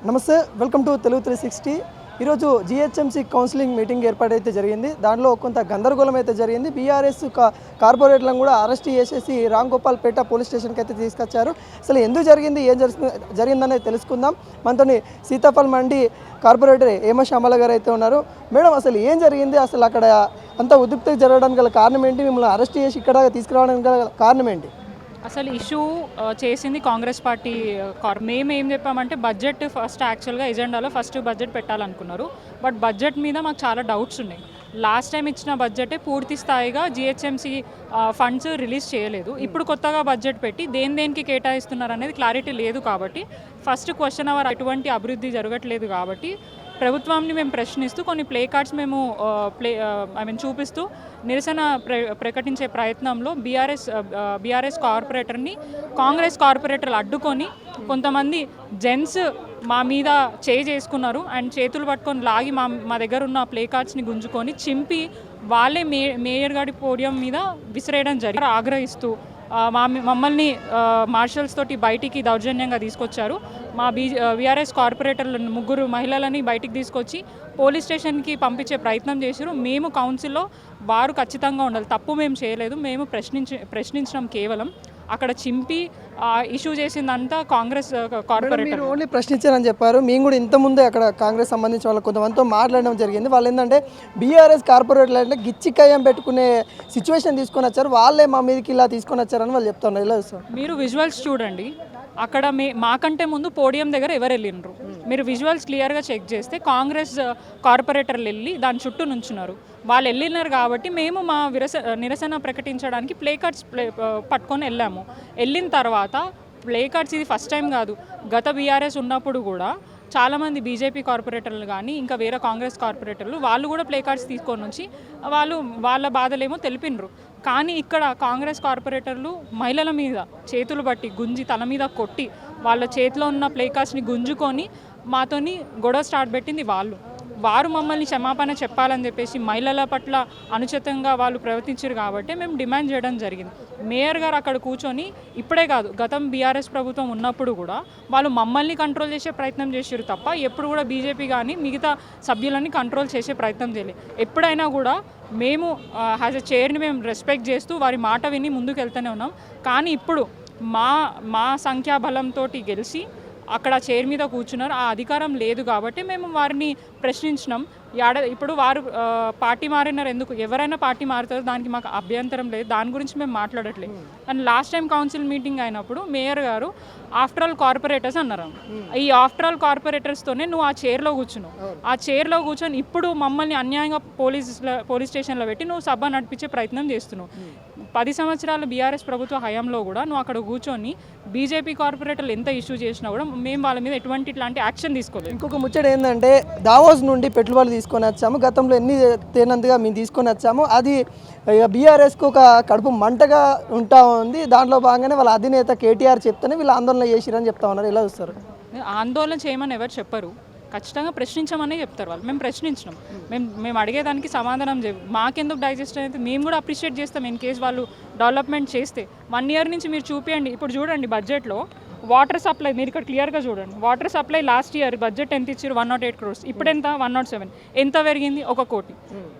నమస్తే, welcome to Telugu 360. ఈరోజు GHMC counselling meeting ఏర్పాటైతే జరిగింది. దాంట్లో కొంత గందరగోళం అయితే జరిగింది. బీఆర్ఎస్ కార్పొరేట్లను కూడా అరెస్ట్ చేసేసి రాంగోపాల్పేట పోలీస్ స్టేషన్కి అయితే తీసుకొచ్చారు. అసలు ఎందుకు జరిగింది, ఏం జరిగిందనేది తెలుసుకుందాం. మనతోని సీతాఫల్ మండి కార్పొరేటర్ ఏమ శ్యామల గారు అయితే ఉన్నారు. మేడం, అసలు ఏం జరిగింది, అసలు అక్కడ అంత ఉద్రిక్తత జరగడానికి గల కారణం ఏంటి, మిమ్మల్ని అరెస్ట్ చేసి ఇక్కడ తీసుకురావడానికి గల కారణం ఏంటి? అసలు ఇష్యూ చేసింది కాంగ్రెస్ పార్టీ. మేము ఏం చెప్పామంటే బడ్జెట్ ఫస్ట్ యాక్చువల్గా ఎజెండాలో ఫస్ట్ బడ్జెట్ పెట్టాలనుకున్నారు. బట్ బడ్జెట్ మీద మాకు చాలా డౌట్స్ ఉన్నాయి. లాస్ట్ టైం ఇచ్చిన బడ్జెటే పూర్తి స్థాయిగా జిహెచ్ఎంసీ ఫండ్స్ రిలీజ్ చేయలేదు. ఇప్పుడు కొత్తగా బడ్జెట్ పెట్టి దేనికి కేటాయిస్తున్నారు అనేది క్లారిటీ లేదు. కాబట్టి ఫస్ట్ క్వశ్చన్ అవర్ ఎటువంటి అభివృద్ధి జరగట్లేదు. కాబట్టి ప్రభుత్వాన్ని మేము ప్రశ్నిస్తూ కొన్ని ప్లే కార్డ్స్ మేము చూపిస్తూ నిరసన ప్రకటించే ప్రయత్నంలో బీఆర్ఎస్ కార్పొరేటర్ని కాంగ్రెస్ కార్పొరేటర్లు అడ్డుకొని కొంతమంది జెంట్స్ మా మీద చేసుకున్నారు. అండ్ చేతులు పట్టుకొని లాగి మా దగ్గర ఉన్న ప్లే కార్డ్స్ని గుంజుకొని చింపి వాళ్ళే మేయర్ గారి పోడియం మీద విసిరేయడం జరిగింది. ఆగ్రహిస్తూ మమ్మల్ని మార్షల్స్ తోటి బయటికి దౌర్జన్యంగా తీసుకొచ్చారు. మా బీఆర్ఎస్ కార్పొరేటర్లు ముగ్గురు మహిళలని బయటికి తీసుకొచ్చి పోలీస్ స్టేషన్కి పంపించే ప్రయత్నం చేశారు. మేము కౌన్సిల్లో వారు ఖచ్చితంగా ఉండాలి, తప్పు మేము చేయలేదు, మేము ప్రశ్నించడం కేవలం అక్కడ చింపి ఇష్యూ చేసిందంతా కాంగ్రెస్ కార్పొరేటర్. ఓన్లీ ప్రశ్నించారని చెప్పారు. మేము కూడా ఇంతకుముందే అక్కడ కాంగ్రెస్ సంబంధించిన వాళ్ళు కొంతమందితో మాట్లాడడం జరిగింది. వాళ్ళు ఏంటంటే బీఆర్ఎస్ కార్పొరేటర్లు అంటే గిచ్చికయ్యం పెట్టుకునే సిచ్యువేషన్ తీసుకొని వచ్చారు, వాళ్ళే మా మీదకి ఇలా తీసుకొని వచ్చారని వాళ్ళు చెప్తున్నారు. ఇలా మీరు విజువల్స్ చూడండి, అక్కడ మాకంటే ముందు పోడియం దగ్గర ఎవరు వెళ్ళినారు మీరు విజువల్స్ క్లియర్గా చెక్ చేస్తే కాంగ్రెస్ కార్పొరేటర్లు వెళ్ళి దాని చుట్టూ నుంచున్నారు. వాళ్ళు వెళ్ళినారు కాబట్టి మేము మా నిరసన ప్రకటించడానికి ప్లే కార్డ్స్ పట్టుకొని వెళ్ళాము. వెళ్ళిన తర్వాత ప్లే కార్డ్స్ ఇది ఫస్ట్ టైం కాదు, గత బీఆర్ఎస్ ఉన్నప్పుడు కూడా చాలామంది బీజేపీ కార్పొరేటర్లు కానీ ఇంకా వేరే కాంగ్రెస్ కార్పొరేటర్లు వాళ్ళు కూడా ప్లే కార్డ్స్ తీసుకొని వచ్చి వాళ్ళ బాధలేమో తెలిపినరు. కానీ ఇక్కడ కాంగ్రెస్ కార్పొరేటర్లు మహిళల మీద చేతులు బట్టి గుంజి తల మీద కొట్టి వాళ్ళ చేతిలో ఉన్న ప్లే కార్డ్స్ని గుంజుకొని మాతోని గొడవ స్టార్ట్ పెట్టింది వారు మమ్మల్ని క్షమాపణ చెప్పాలని చెప్పేసి మహిళల పట్ల అనుచితంగా వాళ్ళు ప్రవర్తించారు. కాబట్టి మేము డిమాండ్ చేయడం జరిగింది. మేయర్ గారు అక్కడ కూర్చొని ఇప్పుడే కాదు, గతం బీఆర్ఎస్ ప్రభుత్వం ఉన్నప్పుడు కూడా వాళ్ళు మమ్మల్ని కంట్రోల్ చేసే ప్రయత్నం చేశారు తప్ప ఎప్పుడు కూడా బీజేపీ కానీ మిగతా సభ్యులని కంట్రోల్ చేసే ప్రయత్నం చేయలేదు. ఎప్పుడైనా కూడా మేము యాజ్ ఎ చైర్ని మేము రెస్పెక్ట్ చేస్తూ వారి మాట విని ముందుకు వెళ్తూనే ఉన్నాం. కానీ ఇప్పుడు మా సంఖ్యాబలంతో గెలిచి అక్కడ చైర్ మీద కూర్చున్నారు. ఆ అధికారం లేదు కాబట్టి మేము వారిని ప్రశ్నించినాం. ఇప్పుడు వారు పార్టీ మారినారు, ఎందుకు ఎవరైనా పార్టీ మారుతారు, దానికి మాకు అభ్యంతరం లేదు, దాని గురించి మేము మాట్లాడట్లేదు. And last time council meeting అయినప్పుడు మేయర్ గారు ఆఫ్టర్ ఆల్ కార్పొరేటర్స్ అన్నారు. ఈ ఆఫ్టర్ ఆల్ కార్పొరేటర్స్తోనే నువ్వు ఆ చైర్లో కూర్చున్నావు. ఆ చైర్లో కూర్చొని ఇప్పుడు మమ్మల్ని అన్యాయంగా పోలీస్ స్టేషన్లో పెట్టి నువ్వు సభ నడిపించే ప్రయత్నం చేస్తున్నావు. 10 సంవత్సరాల బీఆర్ఎస్ ప్రభుత్వ హయాంలో కూడా నువ్వు అక్కడ కూర్చొని బీజేపీ కార్పొరేటర్లు ఎంత ఇష్యూ చేసినా కూడా మేము వాళ్ళ మీద ఇట్లాంటి యాక్షన్ తీసుకోలేదు. ఇంకొక ముచ్చట ఏంటంటే దావోస్ నుండి పెట్టుబడులు తీసుకొని వచ్చాము, గతంలో ఎన్ని తేనంతగా మేము తీసుకొని వచ్చాము, అది బీఆర్ఎస్కు ఒక కడుపు మంటగా ఉంటా ఉంది. దాంట్లో భాగంగానే వాళ్ళ అధినేత కేటీఆర్ చెప్తేనే వీళ్ళు ఆందోళన చేసిరని చెప్తా ఉన్నారు. ఎలా చూస్తారు? ఆందోళన చేయమని ఎవరు చెప్పరు, ఖచ్చితంగా ప్రశ్నించమనే చెప్తారు వాళ్ళు. మేము ప్రశ్నించినాం, మేము అడిగేదానికి సమాధానం మాకెందుకు డైజెస్ట్ అయితే మేము కూడా అప్రిషియేట్ చేస్తాం ఇన్ కేసు వాళ్ళు డెవలప్మెంట్ చేస్తే. 1 ఇయర్ నుంచి మీరు చూపించండి. ఇప్పుడు చూడండి బడ్జెట్లో వాటర్ సప్లై మీరు ఇక్కడ క్లియర్గా చూడండి. Water supply last year budget ఎంత ఇచ్చారు? 108 crores. ఇప్పుడు ఎంత? 107. ఎంత పెరిగింది? 1 కోటి.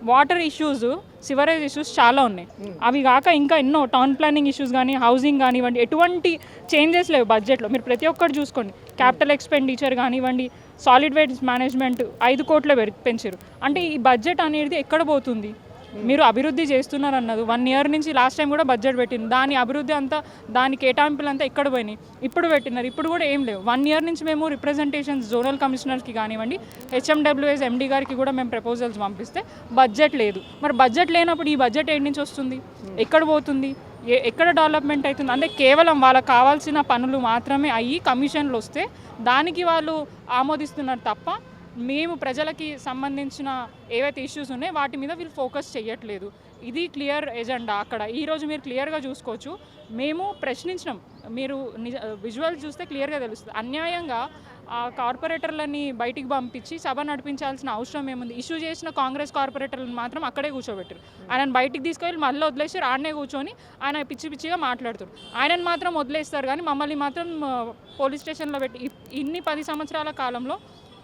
వాటర్ ఇష్యూస్, సివరేజ్ ఇష్యూస్ చాలా ఉన్నాయి. అవి కాక ఇంకా ఎన్నో టౌన్ ప్లానింగ్ ఇష్యూస్ కానీ హౌసింగ్ కానివ్వండి, ఎటువంటి చేంజెస్ లేవు బడ్జెట్లో. మీరు ప్రతి ఒక్కటి చూసుకోండి. క్యాపిటల్ ఎక్స్పెండిచర్ కానివ్వండి, సాలిడ్ వేస్ట్ మేనేజ్మెంట్ 5 కోట్ల పెంచారు. అంటే ఈ బడ్జెట్ అనేది ఎక్కడ పోతుంది? మీరు అభివృద్ధి చేస్తున్నారన్నది 1 ఇయర్ నుంచి లాస్ట్ టైం కూడా బడ్జెట్ పెట్టింది, దాని అభివృద్ధి అంతా దాని కేటాయింపులు అంతా ఎక్కడ పోయినాయి? ఇప్పుడు పెట్టినారు, ఇప్పుడు కూడా ఏం లేవు. 1 ఇయర్ నుంచి మేము రిప్రజెంటేషన్స్ జోనల్ కమిషనర్కి కానివ్వండి, హెచ్ఎండబ్ల్యూఎస్ ఎండీ గారికి కూడా మేము ప్రపోజల్స్ పంపిస్తే బడ్జెట్ లేదు. మరి బడ్జెట్ లేనప్పుడు ఈ బడ్జెట్ ఏడు నుంచి వస్తుంది? ఎక్కడ పోతుంది? ఎక్కడ డెవలప్మెంట్ అవుతుంది? అంటే కేవలం వాళ్ళకి కావాల్సిన పనులు మాత్రమే అయ్యి కమిషన్లు వస్తే దానికి వాళ్ళు ఆమోదిస్తున్నారు తప్ప మేము ప్రజలకి సంబంధించిన ఏవైతే ఇష్యూస్ ఉన్నాయో వాటి మీద వీళ్ళు ఫోకస్ చేయట్లేదు. ఇది క్లియర్ ఎజెండా. అక్కడ ఈరోజు మీరు క్లియర్గా చూసుకోవచ్చు. మేము ప్రశ్నించినాం, మీరు విజువల్ చూస్తే క్లియర్గా తెలుస్తుంది. అన్యాయంగా ఆ కార్పొరేటర్లని బయటికి పంపించి సభ నడిపించాల్సిన అవసరం ఏముంది? ఇష్యూ చేసిన కాంగ్రెస్ కార్పొరేటర్లను మాత్రం అక్కడే కూర్చోబెట్టారు. ఆయనను బయటికి తీసుకెళ్ళి మళ్ళీ వదిలేసారు. ఆడనే కూర్చొని ఆయన పిచ్చి పిచ్చిగా మాట్లాడుతారు. ఆయనను మాత్రం వదిలేస్తారు కానీ మమ్మల్ని మాత్రం పోలీస్ స్టేషన్లో పెట్టి ఇన్ని 10 సంవత్సరాల కాలంలో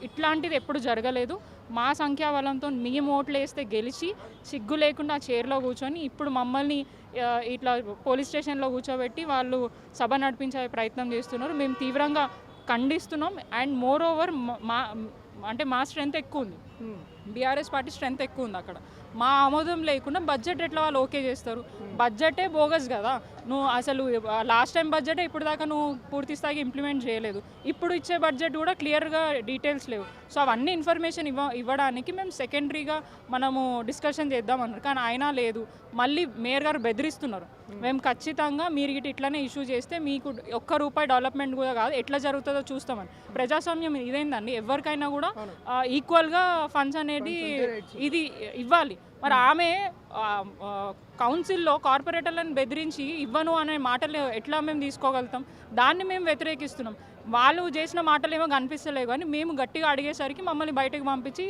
ఇట్లాంటిది ఎప్పుడు జరగలేదు. మా సంఖ్యాబలంతో మేము ఓట్లు వేస్తే గెలిచి సిగ్గు లేకుండా ఆ చైర్లో కూర్చొని ఇప్పుడు మమ్మల్ని ఇట్లా పోలీస్ స్టేషన్లో కూర్చోబెట్టి వాళ్ళు సభ నడిపించే ప్రయత్నం చేస్తున్నారు. మేము తీవ్రంగా ఖండిస్తున్నాం. అండ్ మోర్ ఓవర్ మా స్ట్రెంత్ ఎక్కువ ఉంది, బీఆర్ఎస్ పార్టీ స్ట్రెంత్ ఎక్కువ ఉంది. అక్కడ మా ఆమోదం లేకుండా బడ్జెట్ ఎట్లా వాళ్ళు ఓకే చేస్తారు? బడ్జెటే బోగస్ కదా. నువ్వు అసలు లాస్ట్ టైం బడ్జెటే ఇప్పుడు దాకా నువ్వు పూర్తి స్థాయికి ఇంప్లిమెంట్ చేయలేదు. ఇప్పుడు ఇచ్చే బడ్జెట్ కూడా క్లియర్గా డీటెయిల్స్ లేవు. సో అవన్నీ ఇన్ఫర్మేషన్ ఇవ్వడానికి మేము సెకండరీగా మనము డిస్కషన్ చేద్దామన్నారు. కానీ అయినా లేదు. మళ్ళీ మేయర్ గారు బెదిరిస్తున్నారు. మేము ఖచ్చితంగా మీరు ఇట్లనే ఇష్యూ చేస్తే మీకు ఒక్క రూపాయి డెవలప్మెంట్ కూడా కాదు, ఎట్లా జరుగుతుందో చూస్తామని. ప్రజాస్వామ్యం ఇదేందండి, ఎవరికైనా కూడా ఈక్వల్గా ఫండ్స్ అనేది ఇది ఇవ్వాలి. మరి ఆమె కౌన్సిల్లో కార్పొరేటర్లను బెదిరించి ఇవ్వను అనే మాటలు ఎట్లా మేము తీసుకోగలుగుతాం? దాన్ని మేము వ్యతిరేకిస్తున్నాం. వాళ్ళు చేసిన మాటలు ఏమో కనిపిస్తలేవు కానీ మేము గట్టిగా అడిగేసరికి మమ్మల్ని బయటకు పంపించి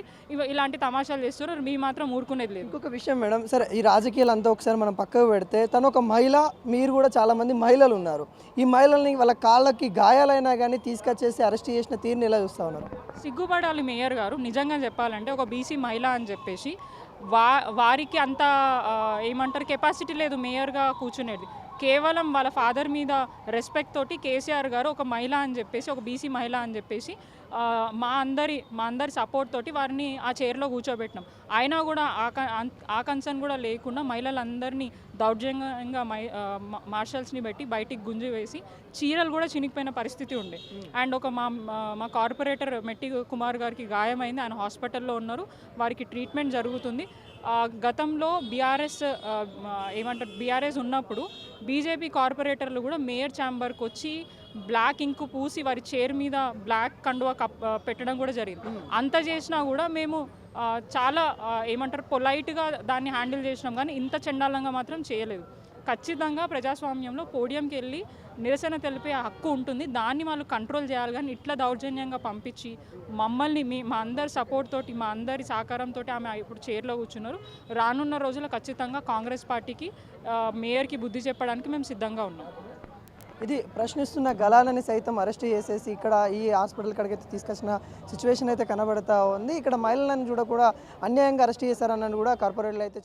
ఇలాంటి తమాషాలు చేస్తున్నారు. మీ మాత్రం ఊరుకునేది లేదు. ఇంకొక విషయం మేడం, సరే ఈ రాజకీయాలు అంతా ఒకసారి మనం పక్కకు పెడితే తను ఒక మహిళ, మీరు కూడా చాలామంది మహిళలు ఉన్నారు. ఈ మహిళల్ని వాళ్ళ కాళ్ళకి గాయాలైనా కానీ తీసుకొచ్చేసి అరెస్ట్ చేసిన తీరుని ఎలా చూస్తూ ఉన్నారు? సిగ్గుపడాలి మేయర్ గారు. నిజంగా చెప్పాలంటే ఒక బీసీ మహిళ అని చెప్పేసి వారికి అంత ఏమంటారు కెపాసిటీ లేదు మేయర్గా కూర్చునేది. కేవలం వాళ్ళ ఫాదర్ మీద రెస్పెక్ట్ తోటి కేసీఆర్ గారు ఒక మహిళ అని చెప్పేసి, ఒక బీసీ మహిళ అని చెప్పేసి మా అందరి సపోర్ట్ తోటి వారిని ఆ చైర్లో కూర్చోబెట్టినాం. అయినా కూడా ఆ కన్సర్న్ కూడా లేకుండా మహిళలందరినీ దౌర్జన్యంగా మార్షల్స్ని పెట్టి బయటికి గుంజి వేసి చీరలు కూడా చినిగిపోయిన పరిస్థితి ఉండే. అండ్ ఒక మా కార్పొరేటర్ మెట్టి కుమార్ గారికి గాయమైంది, ఆయన హాస్పిటల్లో ఉన్నారు, వారికి ట్రీట్మెంట్ జరుగుతుంది. గతంలో బీఆర్ఎస్ ఉన్నప్పుడు బీజేపీ కార్పొరేటర్లు కూడా మేయర్ ఛాంబర్కి వచ్చి బ్లాక్ ఇంకు పూసి వారి చైర్ మీద బ్లాక్ కండువా పెట్టడం కూడా జరిగింది. అంత చేసినా కూడా మేము చాలా పొలైట్గా దాన్ని హ్యాండిల్ చేసినాం కానీ ఇంత చండాలంగా మాత్రం చేయలేదు. ఖచ్చితంగా ప్రజాస్వామ్యంలో పోడియంకి వెళ్ళి నిరసన తెలిపే హక్కు ఉంటుంది. దాన్ని వాళ్ళు కంట్రోల్ చేయాలి. కానీ ఇట్లా దౌర్జన్యంగా పంపించి మమ్మల్ని మా అందరి సపోర్ట్ తోటి, మా అందరి సహకారంతో ఆమె ఇప్పుడు చైర్లో కూర్చున్నారు. రానున్న రోజుల్లో ఖచ్చితంగా కాంగ్రెస్ పార్టీకి మేయర్కి బుద్ధి చెప్పడానికి మేము సిద్ధంగా ఉన్నాం. ఇది ప్రశ్నిస్తున్న గలాలని సైతం అరెస్ట్ చేసేసి ఇక్కడ ఈ హాస్పిటల్ కాడికైతే తీసుకొచ్చిన సిచ్యువేషన్ అయితే కనబడతా ఉంది. ఇక్కడ మహిళలను కూడా అన్యాయంగా అరెస్ట్ చేశారన్నది కూడా కార్పొరేట్లు అయితే